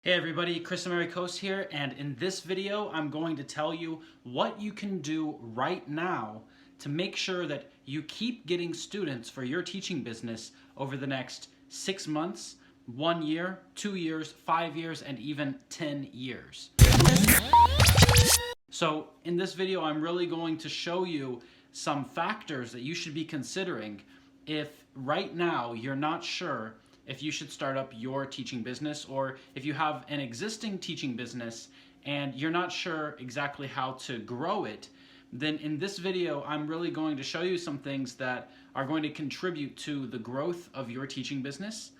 Hey everybody, 𝗙𝗵𝗹𝗲𝗲 here, and in this video I'm going to tell you what you can do right now to make sure that you keep getting students for your teaching business over the next 6 months, 1 year, 2 years, 5 years, and even 10 years. So in this video I'm really going to show you some factors that you should be considering if right now you're not sure if you should start up your teaching business, or if you have an existing teaching business and you're not sure exactly how to grow it. Then in this video I'm really going to show you some things that are going to contribute to the growth of your teaching business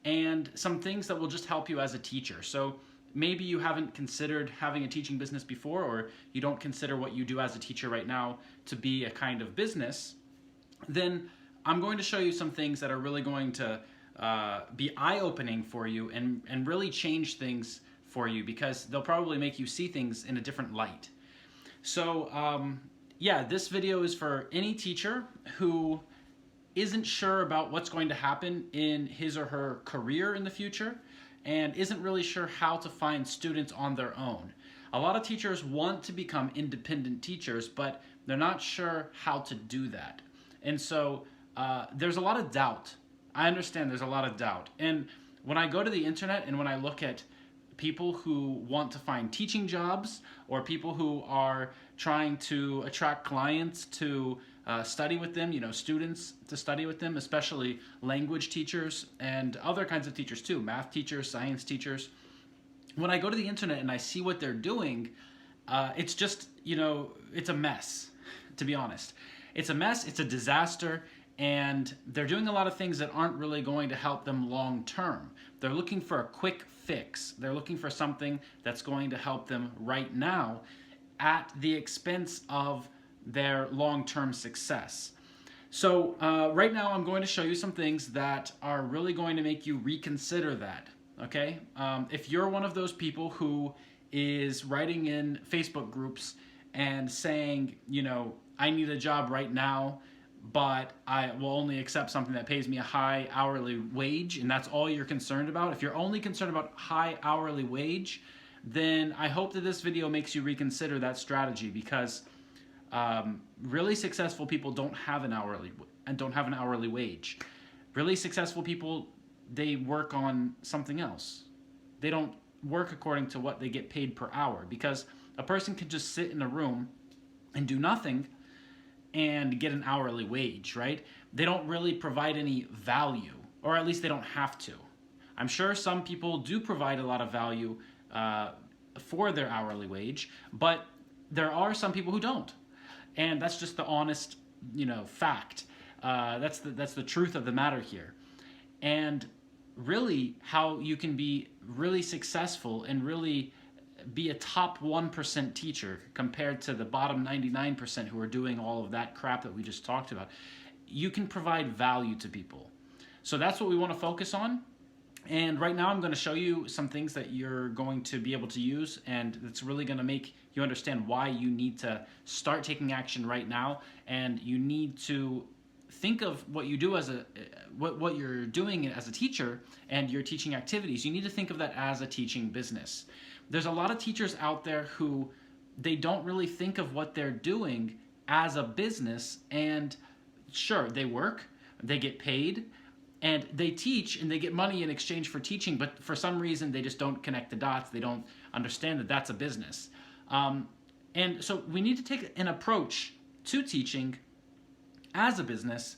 and some things that will just help you as a teacher. So maybe you haven't considered having a teaching business before, or you don't consider what you do as a teacher right now to be a kind of business. Then I'm going to show you some things that are really going to be eye-opening for you and really change things for you, because they'll probably make you see things in a different light. So yeah, this video is for any teacher who isn't sure about what's going to happen in his or her career in the future and isn't really sure how to find students on their own. A lot of teachers want to become independent teachers, but they're not sure how to do that. And so there's a lot of doubt. I understand there's a lot of doubt. And when I go to the internet and when I look at people who want to find teaching jobs, or people who are trying to attract clients to study with them, students to study with them, especially language teachers and other kinds of teachers too, math teachers, science teachers. When I go to the internet and I see what they're doing, it's just, it's a mess, to be honest. It's a mess, it's a disaster, and they're doing a lot of things that aren't really going to help them long term. They're looking for a quick fix. They're looking for something that's going to help them right now at the expense of their long-term success. So right now I'm going to show you some things that are really going to make you reconsider that, okay? If you're one of those people who is writing in Facebook groups and saying, I need a job right now, but I will only accept something that pays me a high hourly wage, and that's all you're concerned about. If you're only concerned about high hourly wage, then I hope that this video makes you reconsider that strategy, because really successful people don't have an hourly wage. Really successful people, they work on something else. They don't work according to what they get paid per hour, because a person can just sit in a room and do nothing and get an hourly wage, right? They don't really provide any value, or at least they don't have to. I'm sure some people do provide a lot of value for their hourly wage, but there are some people who don't. And that's just the honest, fact. That's the truth of the matter here. And really, how you can be really successful and really be a top 1% teacher compared to the bottom 99% who are doing all of that crap that we just talked about. You can provide value to people. So that's what we want to focus on. And right now I'm going to show you some things that you're going to be able to use, and it's really going to make you understand why you need to start taking action right now, and you need to think of what you do as what you're doing as a teacher and your teaching activities. You need to think of that as a teaching business. There's a lot of teachers out there who they don't really think of what they're doing as a business, and sure, they work, they get paid, and they teach and they get money in exchange for teaching, but for some reason they just don't connect the dots. They don't understand that that's a business. And so we need to take an approach to teaching as a business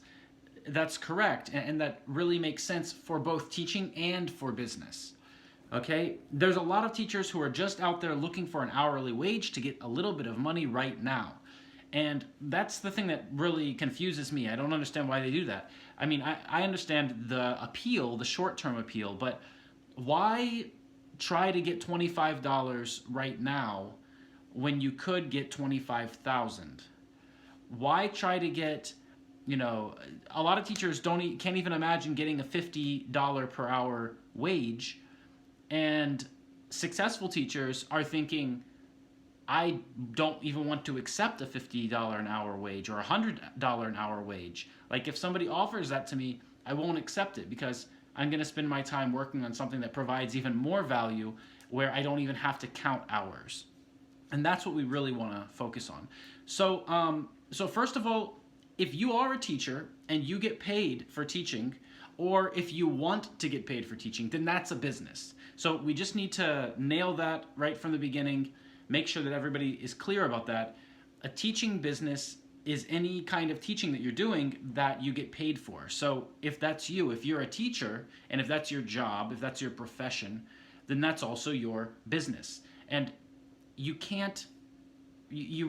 that's correct and that really makes sense for both teaching and for business. Okay, there's a lot of teachers who are just out there looking for an hourly wage to get a little bit of money right now. And that's the thing that really confuses me. I don't understand why they do that. I mean, I understand the appeal, the short-term appeal, but why try to get $25 right now when you could get $25,000? Why try to get, a lot of teachers can't even imagine getting a $50 per hour wage, and successful teachers are thinking, I don't even want to accept a $50 an hour wage or a $100 an hour wage. Like, if somebody offers that to me, I won't accept it, because I'm going to spend my time working on something that provides even more value where I don't even have to count hours. And that's what we really want to focus on. So first of all, if you are a teacher and you get paid for teaching, or if you want to get paid for teaching, then that's a business. So we just need to nail that right from the beginning, make sure that everybody is clear about that. A teaching business is any kind of teaching that you're doing that you get paid for. So if that's you, if you're a teacher, and if that's your job, if that's your profession, then that's also your business. And you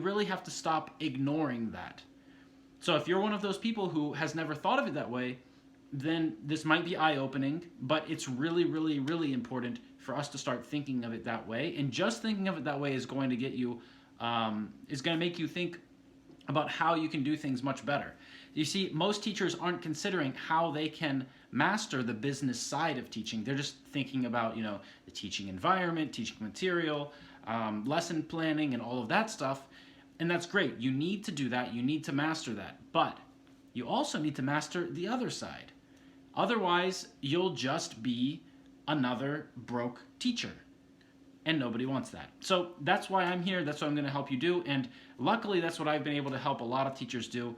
really have to stop ignoring that. So if you're one of those people who has never thought of it that way, then this might be eye-opening, but it's really, really, really important for us to start thinking of it that way. And just thinking of it that way is going to get you, is going to make you think about how you can do things much better. You see, most teachers aren't considering how they can master the business side of teaching. They're just thinking about, the teaching environment, teaching material, lesson planning, and all of that stuff. And that's great. You need to do that. You need to master that. But you also need to master the other side. Otherwise, you'll just be another broke teacher. And nobody wants that. So that's why I'm here. That's what I'm going to help you do. And luckily, that's what I've been able to help a lot of teachers do,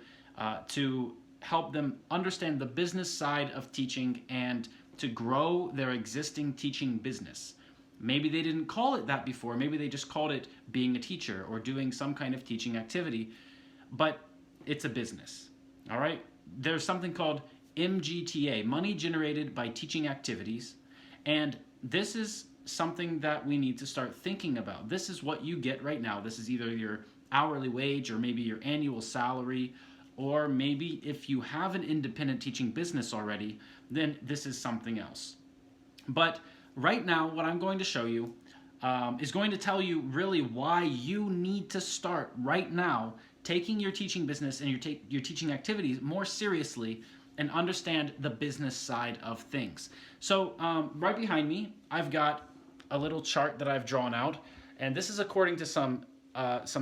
to help them understand the business side of teaching and to grow their existing teaching business. Maybe they didn't call it that before. Maybe they just called it being a teacher or doing some kind of teaching activity. But it's a business. All right? There's something called MGTA, money generated by teaching activities. And this is something that we need to start thinking about. This is what you get right now. This is either your hourly wage or maybe your annual salary, or maybe if you have an independent teaching business already, then this is something else. But right now, what I'm going to show you is going to tell you really why you need to start right now taking your teaching business and your teaching activities more seriously and understand the business side of things. So right behind me, I've got a little chart that I've drawn out, and this is according to some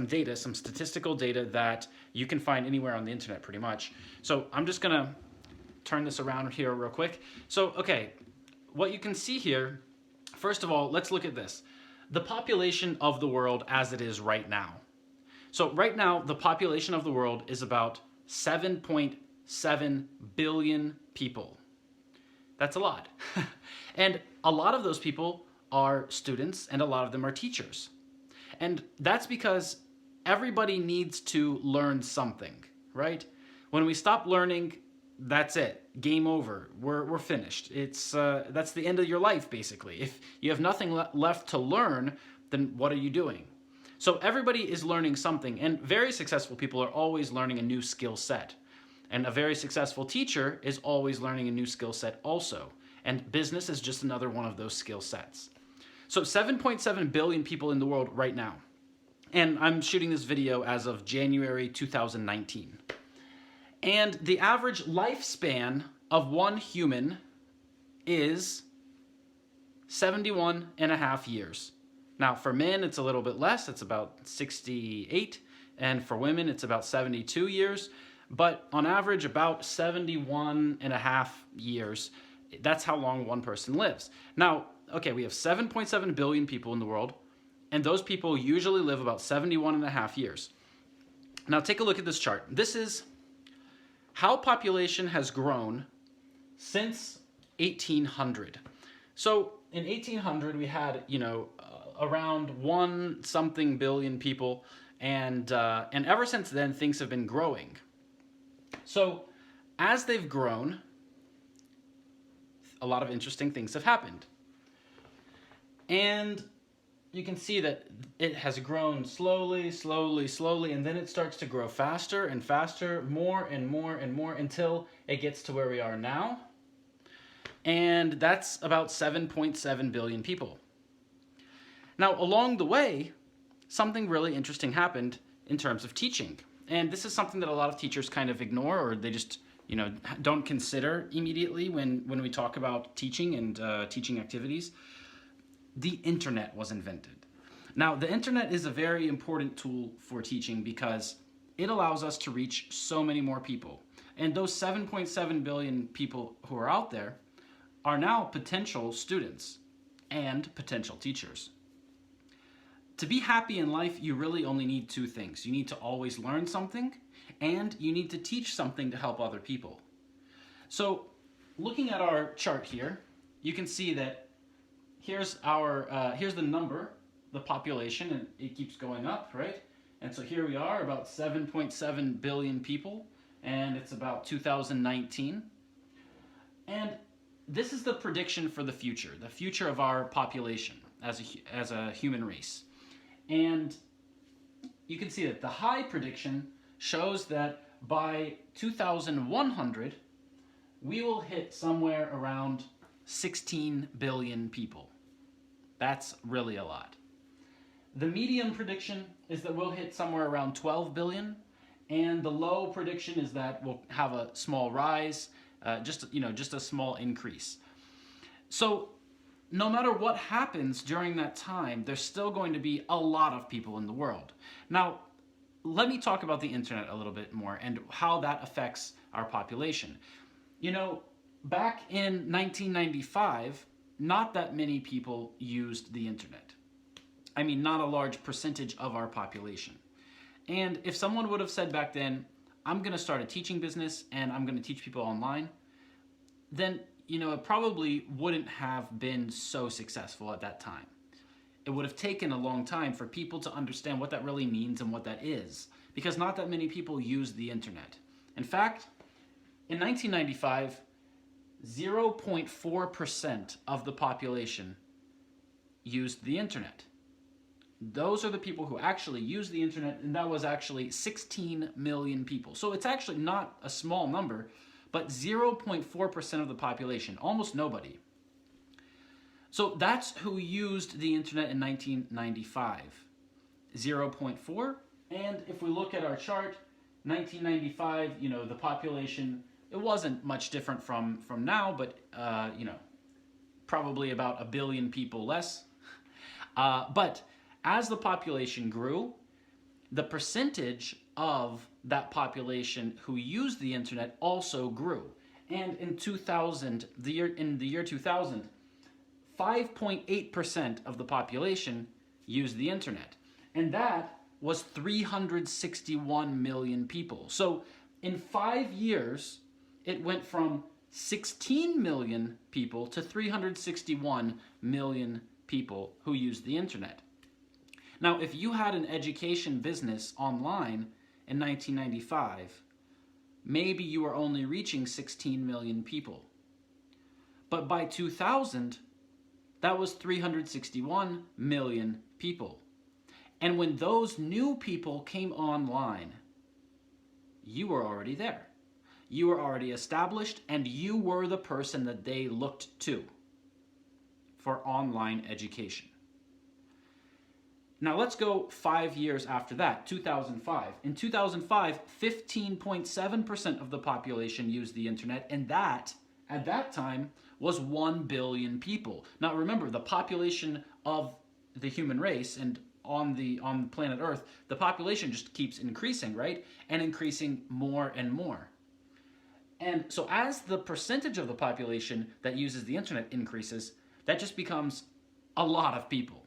data, some statistical data that you can find anywhere on the internet pretty much. So I'm just gonna turn this around here real quick. So, okay, what you can see here, first of all, let's look at this. The population of the world as it is right now. So right now, the population of the world is about 7.7 billion people. That's a lot. And a lot of those people are students and a lot of them are teachers. And that's because everybody needs to learn something, right? When we stop learning, that's it. Game over. We're finished. That's the end of your life, basically. If you have nothing left to learn, then what are you doing? So everybody is learning something, and very successful people are always learning a new skill set. And a very successful teacher is always learning a new skill set also. And business is just another one of those skill sets. So 7.7 billion people in the world right now. And I'm shooting this video as of January 2019. And the average lifespan of one human is 71.5 years. Now, for men, it's a little bit less. It's about 68. And for women, it's about 72 years. But on average, about 71.5 years. That's how long one person lives. Now, okay, we have 7.7 billion people in the world, and those people usually live about 71.5 years. Now, take a look at this chart. This is how population has grown since 1800. So in 1800, we had, around 1-something billion people, and ever since then, things have been growing. So as they've grown, a lot of interesting things have happened. And you can see that it has grown slowly, slowly, slowly, and then it starts to grow faster and faster, more and more and more, until it gets to where we are now. And that's about 7.7 billion people. Now, along the way, something really interesting happened in terms of teaching. And this is something that a lot of teachers kind of ignore, or they just don't consider immediately when we talk about teaching and teaching activities. The internet was invented. Now, the internet is a very important tool for teaching because it allows us to reach so many more people. And those 7.7 billion people who are out there are now potential students and potential teachers. To be happy in life, you really only need two things. You need to always learn something, and you need to teach something to help other people. So, looking at our chart here, you can see that here's the number, the population, and it keeps going up, right? And so here we are, about 7.7 billion people, and it's about 2019. And this is the prediction for the future of our population as a human race. And you can see that the high prediction shows that by 2100, we will hit somewhere around 16 billion people. That's really a lot. The medium prediction is that we'll hit somewhere around 12 billion, and the low prediction is that we'll have a small rise, just a small increase. So no matter what happens during that time, there's still going to be a lot of people in the world. Now, let me talk about the internet a little bit more and how that affects our population. You know, back in 1995, not that many people used the internet. I mean, not a large percentage of our population. And if someone would have said back then, I'm going to start a teaching business and I'm going to teach people online, then, you know, it probably wouldn't have been so successful at that time. It would have taken a long time for people to understand what that really means and what that is, because not that many people use the internet. In fact, in 1995, 0.4% of the population used the internet. Those are the people who actually use the internet, and that was actually 16 million people. So it's actually not a small number, but 0.4% of the population, almost nobody. So that's who used the internet in 1995, 0.4. And if we look at our chart, 1995, you know, the population, it wasn't much different from now, but, you know, probably about 1 billion people less. But as the population grew, the percentage of that population who used the internet also grew. And in 2000, the year 2000, 5.8% of the population used the internet. And that was 361 million people. So in 5 years, it went from 16 million people to 361 million people who used the internet. Now, if you had an education business online in 1995, maybe you were only reaching 16 million people. But by 2000, that was 361 million people. And when those new people came online, you were already there. You were already established, and you were the person that they looked to for online education. Now let's go 5 years after that, 2005. In 2005, 15.7% of the population used the internet, and that, at that time, was 1 billion people. Now remember, the population of the human race and on planet Earth, the population just keeps increasing, right? And increasing more and more. And so as the percentage of the population that uses the internet increases, that just becomes a lot of people.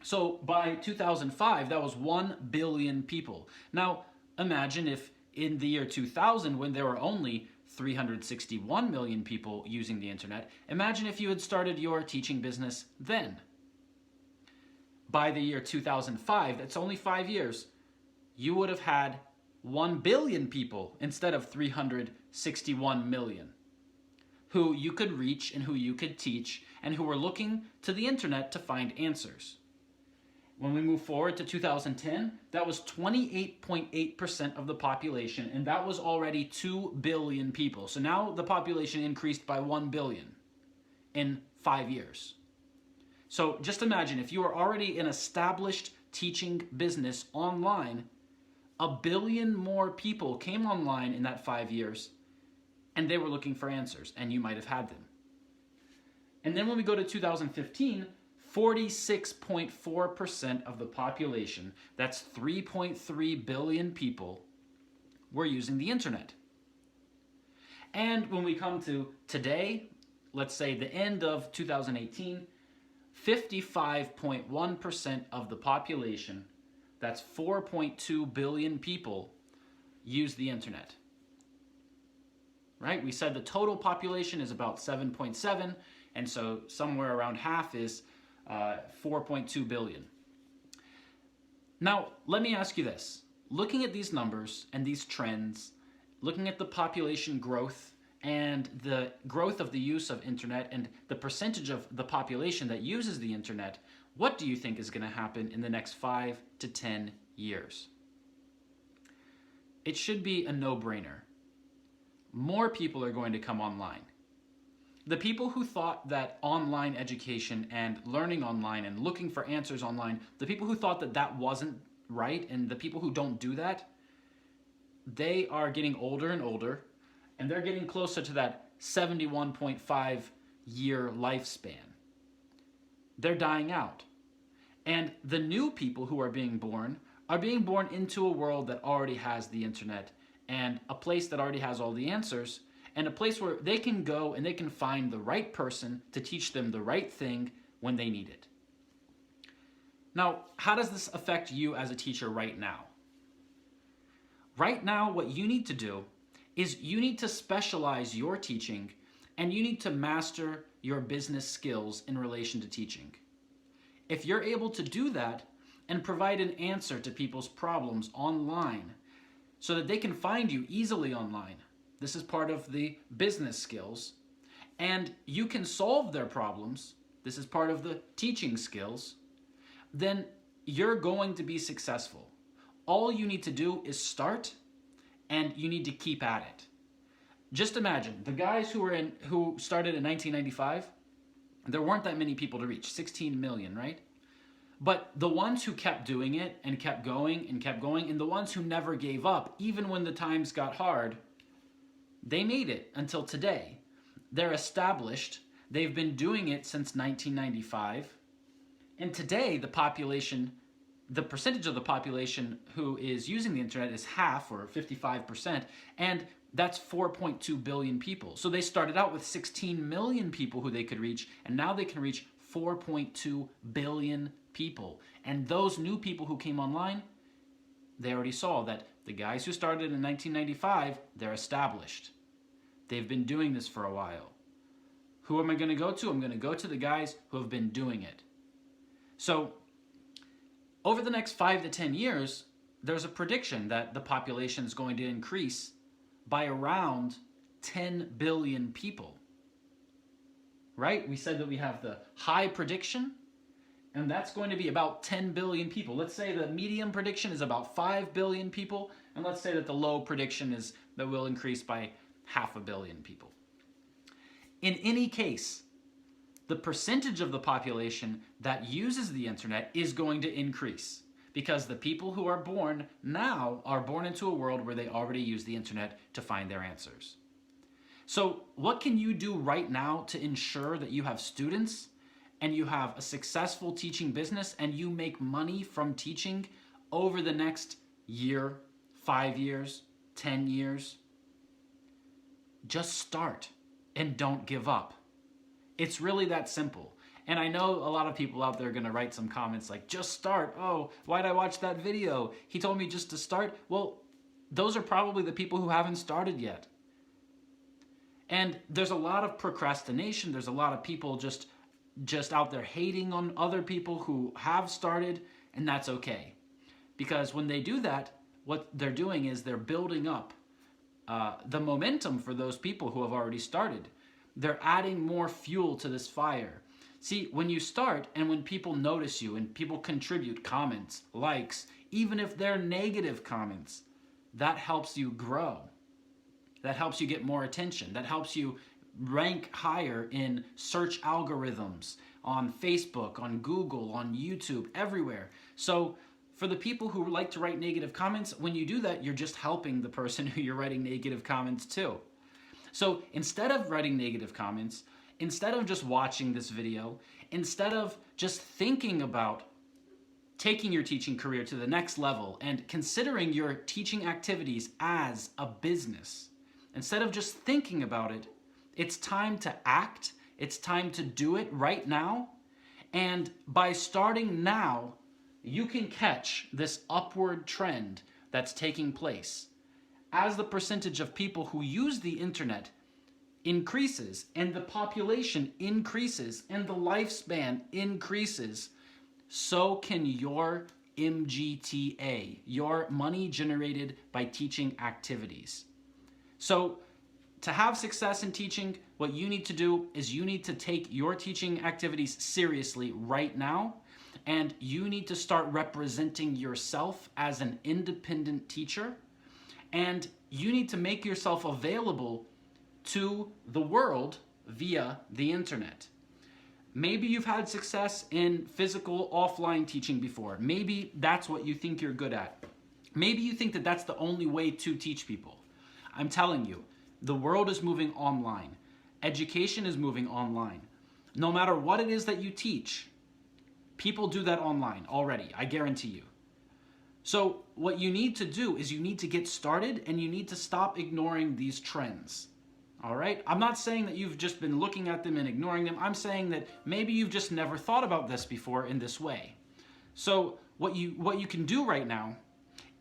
So by 2005, that was 1 billion people. Now, imagine if in the year 2000, when there were only 361 million people using the internet, imagine if you had started your teaching business then. By the year 2005, that's only 5 years, you would have had 1 billion people instead of 361 million who you could reach and who you could teach and who were looking to the internet to find answers. When we move forward to 2010, that was 28.8% of the population, and that was already 2 billion people. So now the population increased by 1 billion in 5 years. So just imagine if you were already an established teaching business online, 1 billion more people came online in that 5 years, and they were looking for answers, and you might have had them. And then when we go to 2015, 46.4% of the population, that's 3.3 billion people, were using the internet. And when we come to today, let's say the end of 2018, 55.1% of the population, that's 4.2 billion people, use the internet. Right? We said the total population is about 7.7, and so somewhere around half is 4.2 billion. Now, let me ask you this. Looking at these numbers and these trends, looking at the population growth and the growth of the use of internet and the percentage of the population that uses the internet, what do you think is going to happen in the next 5 to 10 years? It should be a no-brainer. More people are going to come online. The people who thought that online education and learning online and looking for answers online, the people who thought that that wasn't right, and the people who don't do that, they are getting older and older, and they're getting closer to that 71.5 year lifespan. They're dying out. And the new people who are being born into a world that already has the internet and a place that already has all the answers, and a place where they can go and they can find the right person to teach them the right thing when they need it. Now, how does this affect you as a teacher right now? Right now, what you need to do is you need to specialize your teaching, and you need to master your business skills in relation to teaching. If you're able to do that and provide an answer to people's problems online so that they can find you easily online, this is part of the business skills, and you can solve their problems, this is part of the teaching skills, then you're going to be successful. All you need to do is start, and you need to keep at it. Just imagine, the guys who started in 1995, there weren't that many people to reach, 16 million, right? But the ones who kept doing it and kept going, and the ones who never gave up, even when the times got hard, they made it until today. They're established. They've been doing it since 1995. And today, the percentage of the population who is using the internet is half, or 55%, and that's 4.2 billion people. So they started out with 16 million people who they could reach, and now they can reach 4.2 billion people. And those new people who came online, they already saw that the guys who started in 1995, they're established. They've been doing this for a while. Who am I going to go to? I'm going to go to the guys who have been doing it. So over the next 5 to 10 years, there's a prediction that the population is going to increase by around 10 billion people. Right? We said that we have the high prediction, and that's going to be about 10 billion people. Let's say the medium prediction is about 5 billion people, and let's say that the low prediction is that will increase by 500 million people. In any case, the percentage of the population that uses the internet is going to increase, because the people who are born now are born into a world where they already use the internet to find their answers. So what can you do right now to ensure that you have students and you have a successful teaching business and you make money from teaching over the next year, 5 years, 10 years? Just start and don't give up. It's really that simple. And I know a lot of people out there are going to write some comments like, just start. Oh, why'd I watch that video? He told me just to start. Well, those are probably the people who haven't started yet. And there's a lot of procrastination. There's a lot of people just out there hating on other people who have started, and that's okay. Because when they do that, what they're doing is they're building up the momentum for those people who have already started. They're adding more fuel to this fire. See, when you start and when people notice you and people contribute comments, likes, even if they're negative comments, that helps you grow. That helps you get more attention. That helps you rank higher in search algorithms on Facebook, on Google, on YouTube, everywhere. So for the people who like to write negative comments, when you do that, you're just helping the person who you're writing negative comments to. So instead of writing negative comments, instead of just watching this video, instead of just thinking about taking your teaching career to the next level and considering your teaching activities as a business, instead of just thinking about it, it's time to act It's time to do it right now. And by starting now, you can catch this upward trend that's taking place. As the percentage of people who use the internet increases and the population increases and the lifespan increases, so can your MGTA, your money generated by teaching activities. So to have success in teaching, what you need to do is you need to take your teaching activities seriously right now, and you need to start representing yourself as an independent teacher, and you need to make yourself available to the world via the internet. Maybe you've had success in physical offline teaching before. Maybe that's what you think you're good at. Maybe you think that that's the only way to teach people. I'm telling you, the world is moving online. Education is moving online. No matter what it is that you teach, people do that online already, I guarantee you. So what you need to do is you need to get started, and you need to stop ignoring these trends. All right? I'm not saying that you've just been looking at them and ignoring them. I'm saying that maybe you've just never thought about this before in this way. So what you can do right now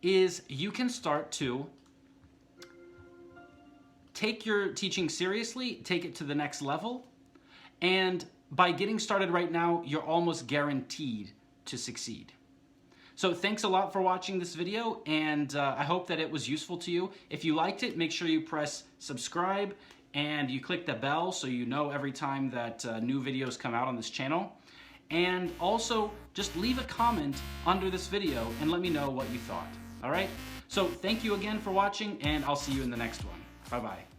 is you can start to take your teaching seriously, take it to the next level, and by getting started right now, you're almost guaranteed to succeed. So thanks a lot for watching this video, and I hope that it was useful to you. If you liked it, make sure you press subscribe and you click the bell so you know every time that new videos come out on this channel. And also, just leave a comment under this video and let me know what you thought. All right? So thank you again for watching, and I'll see you in the next one. Bye-bye.